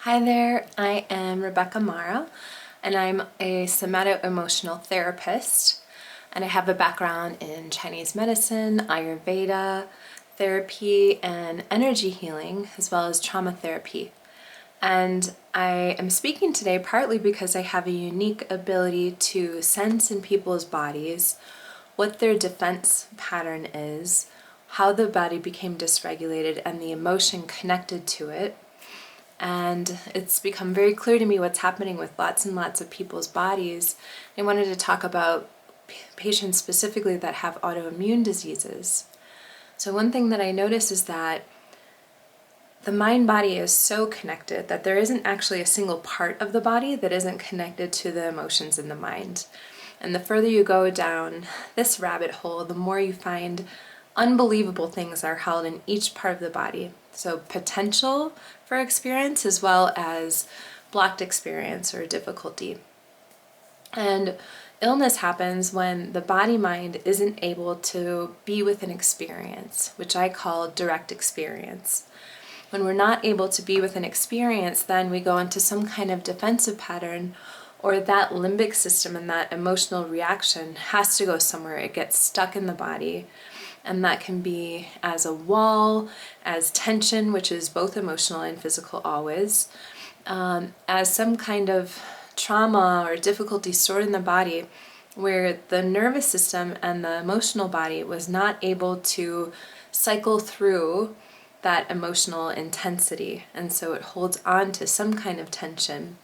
Hi there, I am Rebecca Mara, and I'm a somato-emotional therapist, and I have a background in Chinese medicine, Ayurveda, therapy, and energy healing, as well as trauma therapy. And I am speaking today partly because I have a unique ability to sense in people's bodies what their defense pattern is, how the body became dysregulated, and the emotion connected to it. And it's become very clear to me what's happening with lots and lots of people's bodies. I wanted to talk about patients specifically that have autoimmune diseases. So one thing that I notice is that the mind-body is so connected that there isn't actually a single part of the body that isn't connected to the emotions in the mind. And the further you go down this rabbit hole, the more you find unbelievable things are held in each part of the body. So potential for experience as well as blocked experience or difficulty. And illness happens when the body-mind isn't able to be with an experience, which I call direct experience. When we're not able to be with an experience, then we go into some kind of defensive pattern, or that limbic system and that emotional reaction has to go somewhere. It gets stuck in the body. And that can be as a wall, as tension, which is both emotional and physical always, as some kind of trauma or difficulty stored in the body where the nervous system and the emotional body was not able to cycle through that emotional intensity. And so it holds on to some kind of tension.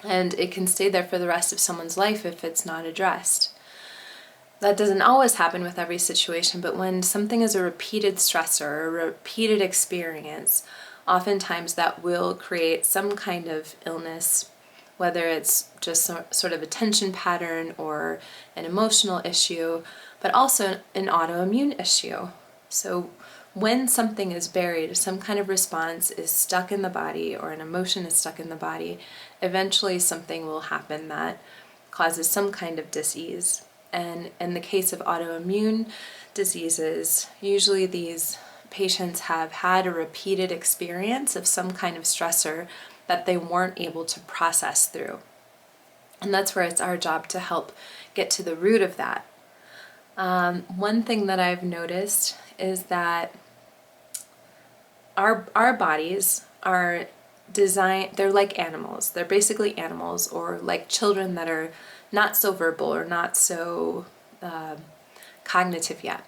And it can stay there for the rest of someone's life if it's not addressed. That doesn't always happen with every situation, but when something is a repeated stressor or a repeated experience, oftentimes that will create some kind of illness, whether it's just sort of a tension pattern or an emotional issue, but also an autoimmune issue. So when something is buried, some kind of response is stuck in the body or an emotion is stuck in the body, eventually something will happen that causes some kind of dis-ease. And in the case of autoimmune diseases, usually these patients have had a repeated experience of some kind of stressor that they weren't able to process through. And that's where it's our job to help get to the root of that. One thing that I've noticed is that our bodies are designed, they're like animals. They're basically animals, or like children that are not so verbal or not so cognitive yet.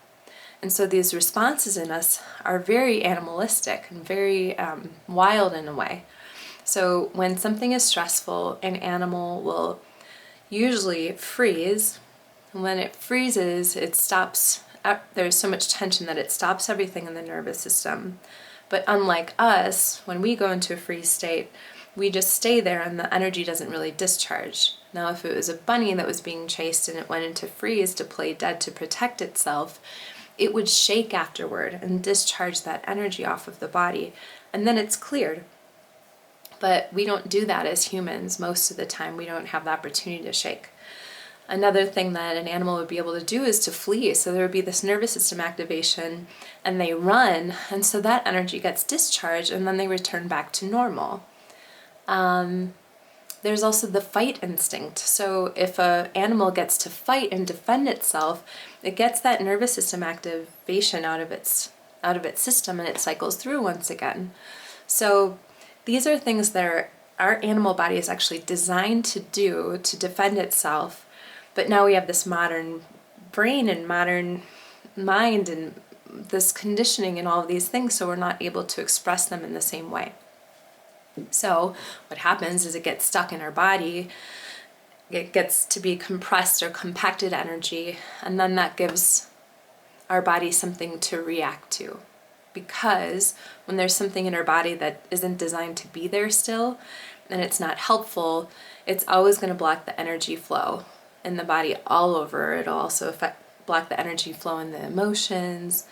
And so these responses in us are very animalistic and very wild in a way. So when something is stressful, an animal will usually freeze. And when it freezes, it stops, there's so much tension that it stops everything in the nervous system. But unlike us, when we go into a freeze state, we just stay there and the energy doesn't really discharge. Now, if it was a bunny that was being chased and it went into freeze to play dead to protect itself, it would shake afterward and discharge that energy off of the body, and then it's cleared. But we don't do that as humans most of the time. We don't have the opportunity to shake. Another thing that an animal would be able to do is to flee. So there would be this nervous system activation and they run, and so that energy gets discharged and then they return back to normal. There's also the fight instinct. So if an animal gets to fight and defend itself, it gets that nervous system activation out of its system and it cycles through once again. So these are things that our animal body is actually designed to do to defend itself. But now we have this modern brain and modern mind and this conditioning and all of these things, so we're not able to express them in the same way. So what happens is it gets stuck in our body, it gets to be compressed or compacted energy, and then that gives our body something to react to. Because when there's something in our body that isn't designed to be there still, and it's not helpful, it's always going to block the energy flow in the body all over. It'll also block the energy flow in the emotions,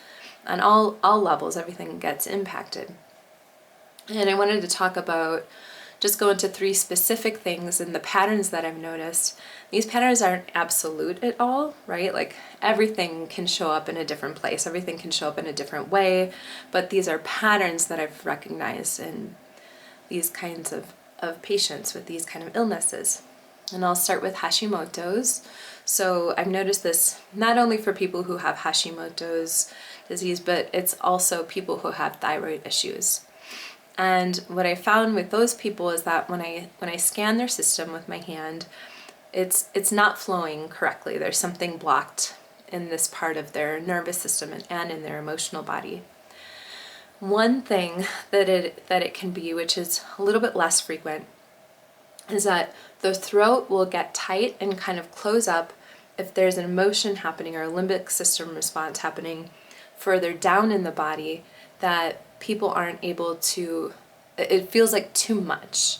on all levels, everything gets impacted. And I wanted to talk about, just go into 3 specific things and the patterns that I've noticed. These patterns aren't absolute at all, right? Like everything can show up in a different place, everything can show up in a different way, but these are patterns that I've recognized in these kinds of patients with these kind of illnesses. And I'll start with Hashimoto's. So I've noticed this not only for people who have Hashimoto's disease, but it's also people who have thyroid issues. And what I found with those people is that when I scan their system with my hand, it's not flowing correctly. There's something blocked in this part of their nervous system and in their emotional body. One thing that it can be, which is a little bit less frequent, is that the throat will get tight and kind of close up if there's an emotion happening or a limbic system response happening further down in the body that people aren't able to, it feels like too much.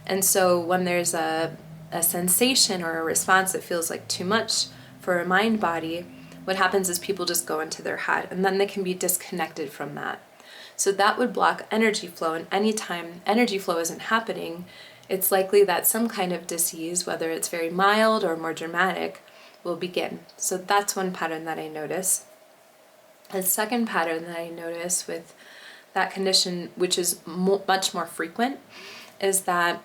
And so when there's a sensation or a response that feels like too much for a mind body, what happens is people just go into their head and then they can be disconnected from that. So that would block energy flow, and anytime energy flow isn't happening, it's likely that some kind of disease, whether it's very mild or more dramatic, will begin. So that's one pattern that I notice. The second pattern that I notice with that condition, which is much more frequent, is that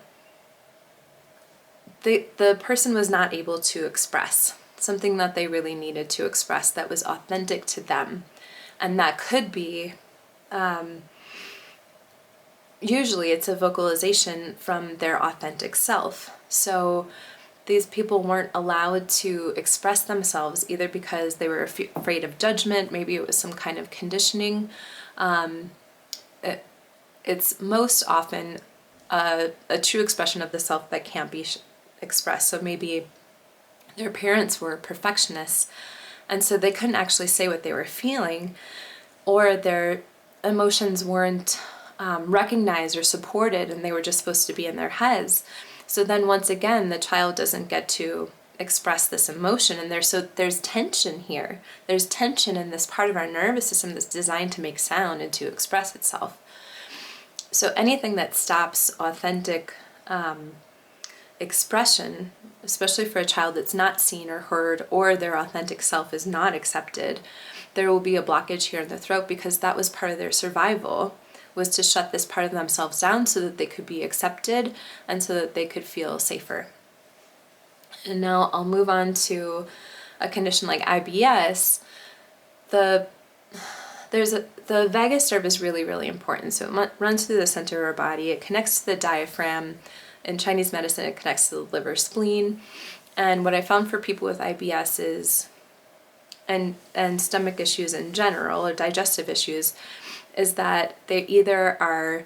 the person was not able to express something that they really needed to express that was authentic to them. And that could be, usually it's a vocalization from their authentic self. So these people weren't allowed to express themselves either because they were afraid of judgment, maybe it was some kind of conditioning. It's most often a true expression of the self that can't be expressed. So maybe their parents were perfectionists, and so they couldn't actually say what they were feeling, or their emotions weren't recognized or supported, and they were just supposed to be in their heads. So then once again, the child doesn't get to express this emotion, and there's tension here. There's tension in this part of our nervous system that's designed to make sound and to express itself. So anything that stops authentic expression, especially for a child that's not seen or heard, or their authentic self is not accepted, there will be a blockage here in the throat, because that was part of their survival, was to shut this part of themselves down so that they could be accepted and so that they could feel safer. And now I'll move on to a condition like IBS. The vagus nerve is really, really important. So it runs through the center of our body. It connects to the diaphragm. In Chinese medicine, it connects to the liver, spleen. And what I found for people with IBS is, and stomach issues in general, or digestive issues, is that they either are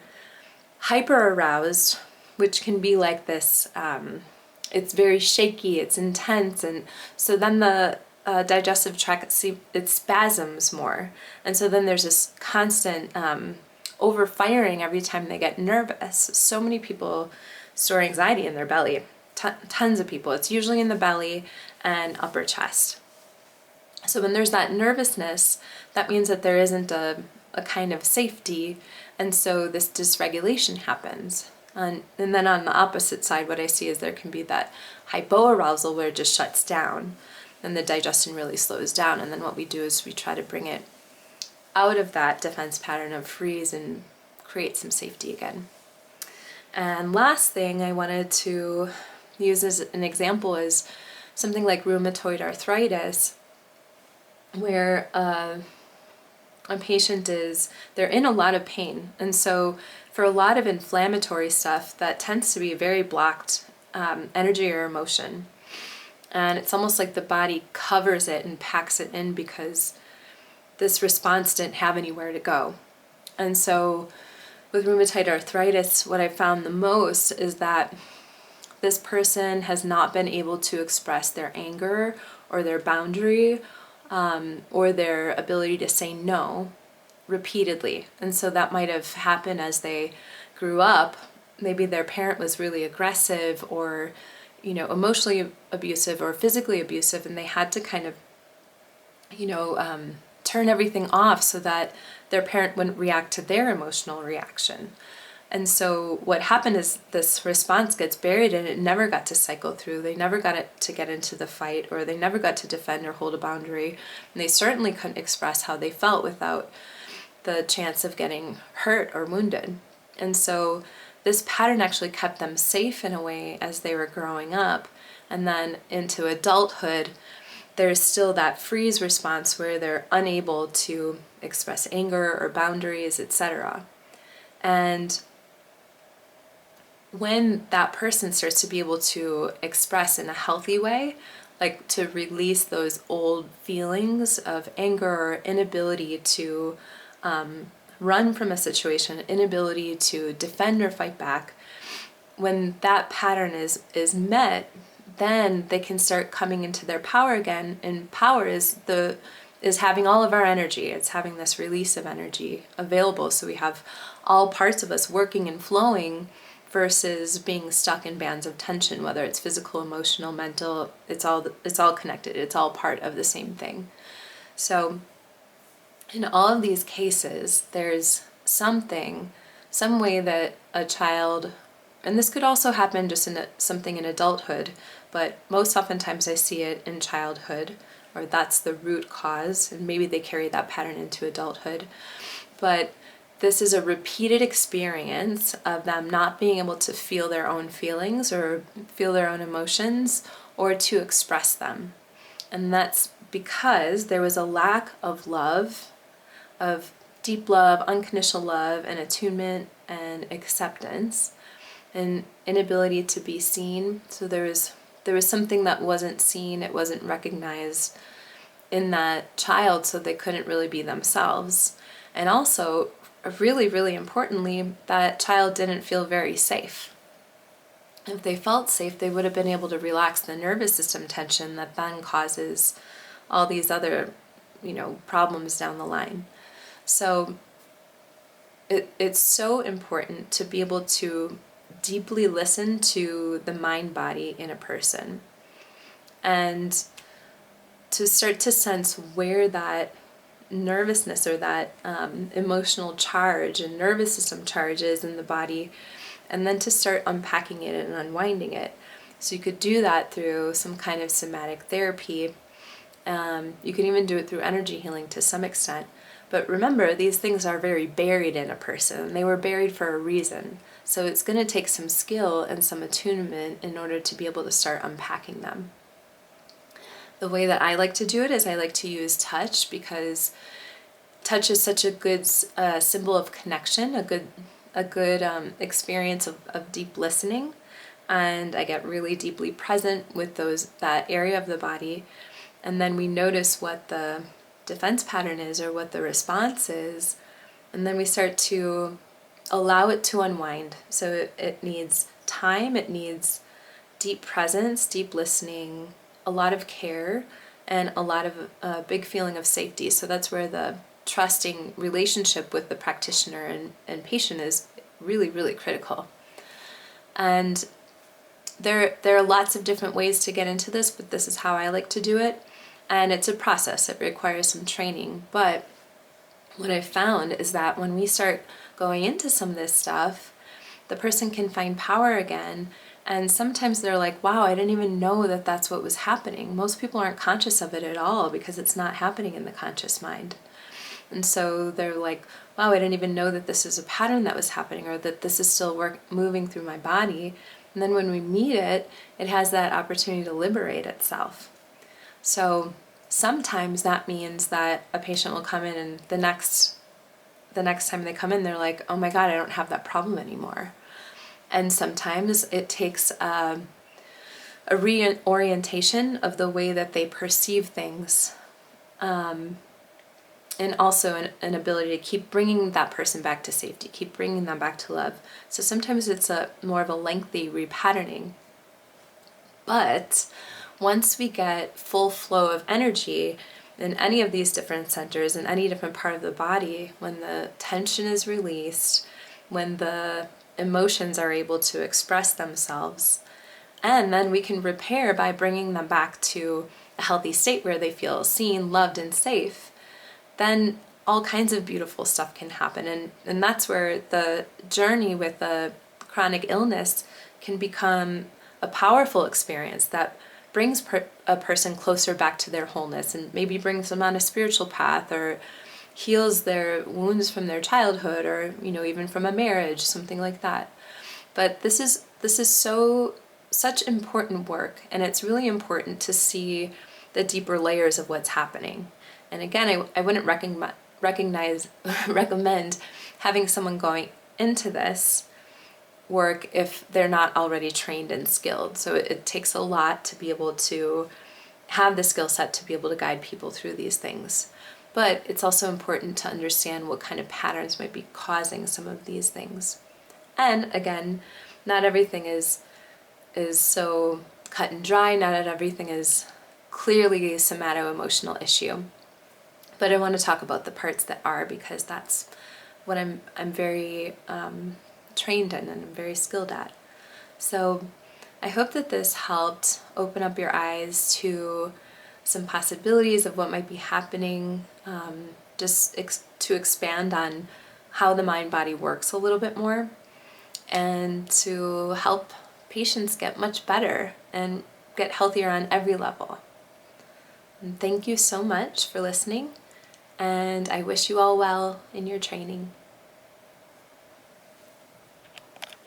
hyper aroused, which can be like this, it's very shaky, it's intense, and so then the digestive tract, it spasms more. And so then there's this constant overfiring every time they get nervous. So many people store anxiety in their belly, tons of people. It's usually in the belly and upper chest. So when there's that nervousness, that means that there isn't a kind of safety, and so this dysregulation happens. And then on the opposite side, what I see is there can be that hypoarousal where it just shuts down, and the digestion really slows down. And then what we do is we try to bring it out of that defense pattern of freeze and create some safety again. And last thing I wanted to use as an example is something like rheumatoid arthritis, where a patient they're in a lot of pain. And so for a lot of inflammatory stuff, that tends to be very blocked energy or emotion. And it's almost like the body covers it and packs it in because this response didn't have anywhere to go. And so with rheumatoid arthritis, what I found the most is that this person has not been able to express their anger or their boundary or their ability to say no repeatedly. And so that might have happened as they grew up. Maybe their parent was really aggressive or, emotionally abusive or physically abusive, and they had to kind of, turn everything off so that their parent wouldn't react to their emotional reaction. And so what happened is this response gets buried and it never got to cycle through. They never got it to get into the fight, or they never got to defend or hold a boundary. And they certainly couldn't express how they felt without the chance of getting hurt or wounded. And so this pattern actually kept them safe in a way as they were growing up. And then into adulthood, there's still that freeze response where they're unable to express anger or boundaries, etc. And when that person starts to be able to express in a healthy way, like to release those old feelings of anger or inability to run from a situation, inability to defend or fight back, when that pattern is met, then they can start coming into their power again. And power is having all of our energy. It's having this release of energy available. So we have all parts of us working and flowing versus being stuck in bands of tension, whether it's physical, emotional, mental. It's all connected. It's all part of the same thing. So in all of these cases, there's some way that a child, and this could also happen just in something in adulthood, but most oftentimes I see it in childhood, or that's the root cause, and maybe they carry that pattern into adulthood. But this is a repeated experience of them not being able to feel their own feelings or feel their own emotions or to express them. And that's because there was a lack of love, of deep love, unconditional love, and attunement and acceptance, and inability to be seen. So there was something that wasn't seen, it wasn't recognized in that child, so they couldn't really be themselves. And also, really, really importantly, that child didn't feel very safe. If they felt safe, they would have been able to relax the nervous system tension that then causes all these other, problems down the line. So it's so important to be able to deeply listen to the mind-body in a person and to start to sense where that nervousness or that emotional charge and nervous system charge is in the body, and then to start unpacking it and unwinding it. So you could do that through some kind of somatic therapy. You can even do it through energy healing to some extent. But remember, these things are very buried in a person. They were buried for a reason. So it's going to take some skill and some attunement in order to be able to start unpacking them. The way that I like to do it is I like to use touch, because touch is such a good symbol of connection, a good experience of deep listening, and I get really deeply present with that area of the body, and then we notice what the defense pattern is or what the response is, and then we start to allow it to unwind. So it needs time, it needs deep presence, deep listening, a lot of care, and a lot of big feeling of safety. So that's where the trusting relationship with the practitioner and patient is really, really critical. And there are lots of different ways to get into this, but this is how I like to do it. And it's a process. It requires some training. But what I've found is that when we start going into some of this stuff, the person can find power again. And sometimes they're like, wow, I didn't even know that that's what was happening. Most people aren't conscious of it at all because it's not happening in the conscious mind. And so they're like, wow, I didn't even know that this is a pattern that was happening, or that this is still moving through my body. And then when we meet it, it has that opportunity to liberate itself. So sometimes that means that a patient will come in and the next time they come in, they're like, oh my God, I don't have that problem anymore. And sometimes it takes a reorientation of the way that they perceive things, and also an ability to keep bringing that person back to safety, keep bringing them back to love. So sometimes it's more of a lengthy repatterning. But once we get full flow of energy in any of these different centers, in any different part of the body, when the tension is released, when the emotions are able to express themselves, and then we can repair by bringing them back to a healthy state where they feel seen, loved, and safe, then all kinds of beautiful stuff can happen. And that's where the journey with a chronic illness can become a powerful experience that brings a person closer back to their wholeness, and maybe brings them on a spiritual path, or heals their wounds from their childhood, or even from a marriage, something like that. But this is such important work, and it's really important to see the deeper layers of what's happening. And again, I wouldn't recommend having someone going into this work if they're not already trained and skilled. So it takes a lot to be able to have the skill set to be able to guide people through these things. But it's also important to understand what kind of patterns might be causing some of these things. And again, not everything is so cut and dry, not everything is clearly a somato-emotional issue. But I want to talk about the parts that are, because that's what I'm very trained in and I'm very skilled at. So I hope that this helped open up your eyes to some possibilities of what might be happening, just to expand on how the mind-body works a little bit more, and to help patients get much better and get healthier on every level. And thank you so much for listening, and I wish you all well in your training.